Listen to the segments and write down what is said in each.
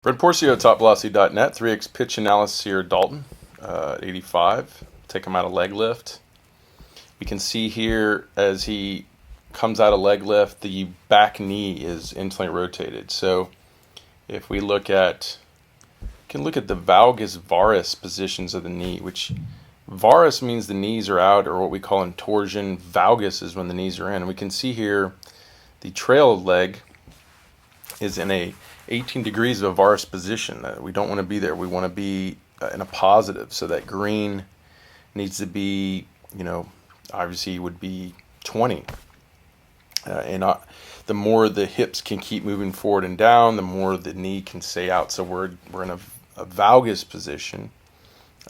Brent Porcio, TopVelocity.net, 3x pitch analysis here at Dalton, 85. Take him out of leg lift. We can see here as he comes out of leg lift, the back knee is internally rotated. So if we look at, can look at the valgus varus positions of the knee, which varus means the knees are out, or what we call in torsion. Valgus is when the knees are in. And we can see here the trail leg is in a 18 degrees of a varus position. We don't want to be there. We want to be in a positive. So that green needs to be, obviously would be 20. The more the hips can keep moving forward and down, the more the knee can stay out. So we're in a valgus position,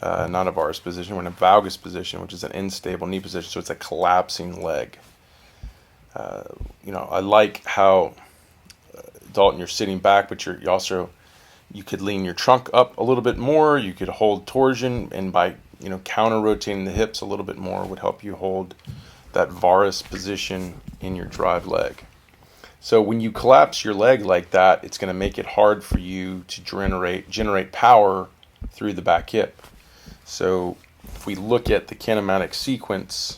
not a varus position. We're in a valgus position, which is an unstable knee position. So it's a collapsing leg. I like how Dalton, you're sitting back, but you could lean your trunk up a little bit more. You could hold torsion, and by counter rotating the hips a little bit more would help you hold that varus position in your drive leg. So when you collapse your leg like that, it's going to make it hard for you to generate power through the back hip. So if we look at the kinematic sequence,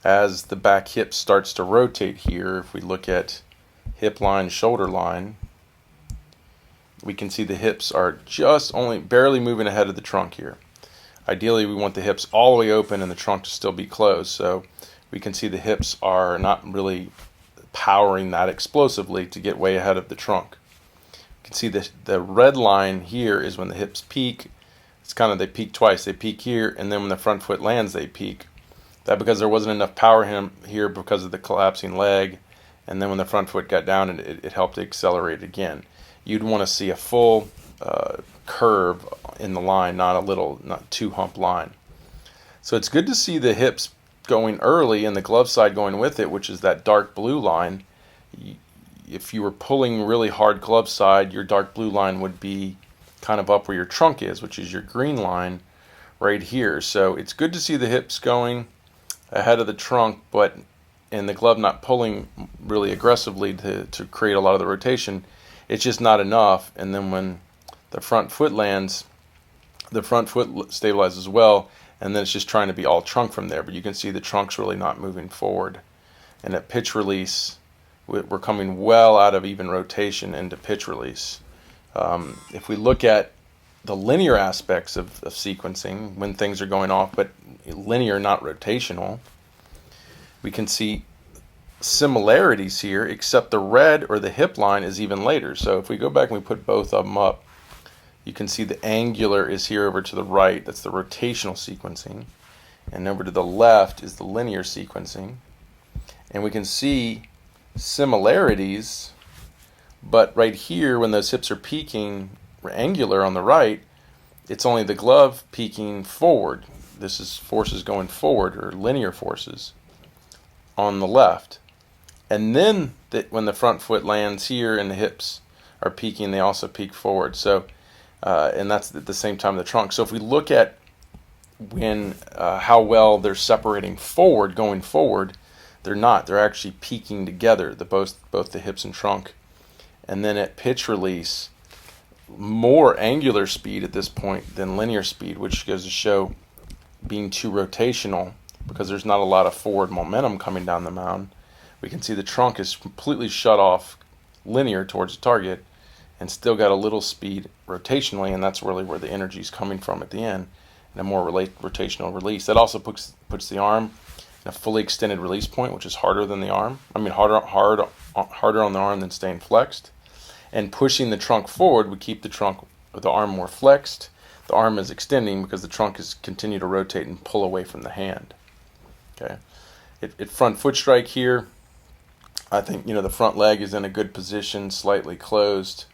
as the back hip starts to rotate here, if we look at hip line, shoulder line, we can see the hips are just only barely moving ahead of the trunk here. Ideally, we want the hips all the way open and the trunk to still be closed. So we can see the hips are not really powering that explosively to get way ahead of the trunk. You can see the red line here is when the hips peak. It's kind of, they peak twice. They peak here, and then when the front foot lands, they peak. That because there wasn't enough power here because of the collapsing leg. And then when the front foot got down, it helped to accelerate again. You'd want to see a full curve in the line, not two hump line. So it's good to see the hips going early and the glove side going with it, which is that dark blue line. If you were pulling really hard glove side, your dark blue line would be kind of up where your trunk is, which is your green line right here. So it's good to see the hips going ahead of the trunk, and the glove not pulling really aggressively to create a lot of the rotation. It's just not enough. And then when the front foot lands, the front foot stabilizes well, and then it's just trying to be all trunk from there. But you can see the trunk's really not moving forward. And at pitch release, we're coming well out of even rotation into pitch release. If we look at the linear aspects of sequencing, when things are going off, but linear, not rotational, we can see similarities here, except the red or the hip line is even later. So if we go back and we put both of them up, you can see the angular is here over to the right. That's the rotational sequencing. And over to the left is the linear sequencing. And we can see similarities, but right here when those hips are peaking angular on the right, it's only the glove peaking forward. This is forces going forward, or linear forces, on the left. And then when the front foot lands here and the hips are peaking, they also peak forward. So, and that's at the same time the trunk. So if we look at how well they're separating forward, going forward, they're not. They're actually peaking together, both the hips and trunk. And then at pitch release, more angular speed at this point than linear speed, which goes to show being too rotational, because there's not a lot of forward momentum coming down the mound. We can see the trunk is completely shut off linear towards the target and still got a little speed rotationally, and that's really where the energy is coming from at the end, and a more rotational release. That also puts the arm in a fully extended release point, which is harder than the arm. Harder on the arm than staying flexed. And pushing the trunk forward would keep the arm more flexed. The arm is extending because the trunk is continue to rotate and pull away from the hand. Okay, at front foot strike here, I think the front leg is in a good position, slightly closed.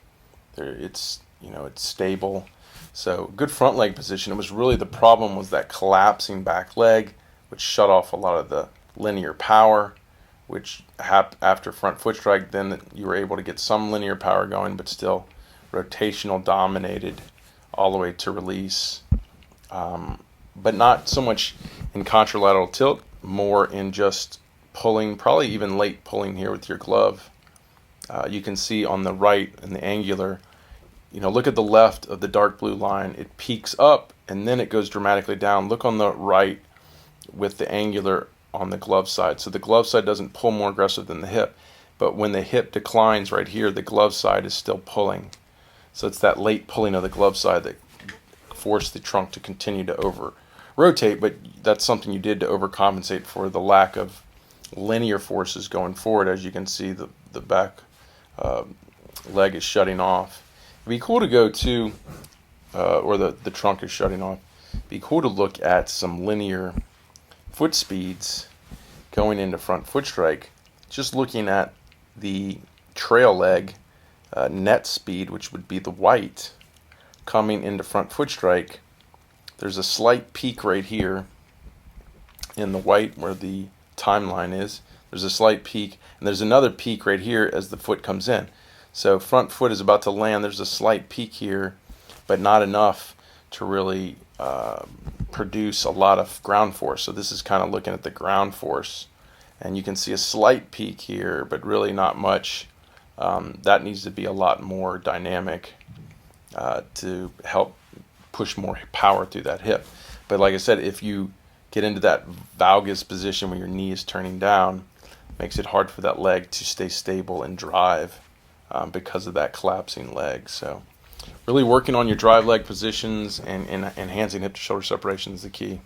It's stable. So good front leg position. It was really the problem was that collapsing back leg, which shut off a lot of the linear power, which after front foot strike, then you were able to get some linear power going, but still rotational dominated all the way to release. But not so much in contralateral tilt, more in just pulling, probably even late pulling here with your glove. You can see on the right in the angular, look at the left of the dark blue line. It peaks up and then it goes dramatically down. Look on the right with the angular on the glove side. So the glove side doesn't pull more aggressive than the hip, but when the hip declines right here, the glove side is still pulling. So it's that late pulling of the glove side that forced the trunk to continue to over rotate, but that's something you did to overcompensate for the lack of linear forces going forward. As you can see, the back leg is shutting off. It'd be cool to go to, or the trunk is shutting off. It'd be cool to look at some linear foot speeds going into front foot strike. Just looking at the trail leg net speed, which would be the white, coming into front foot strike. There's a slight peak right here in the white where the timeline is. There's a slight peak, and there's another peak right here as the foot comes in. So front foot is about to land. There's a slight peak here, but not enough to really produce a lot of ground force. So this is kind of looking at the ground force, and you can see a slight peak here, but really not much. That needs to be a lot more dynamic to help push more power through that hip. But like I said, if you get into that valgus position where your knee is turning down, it makes it hard for that leg to stay stable and drive because of that collapsing leg. So really working on your drive leg positions and enhancing hip to shoulder separation is the key.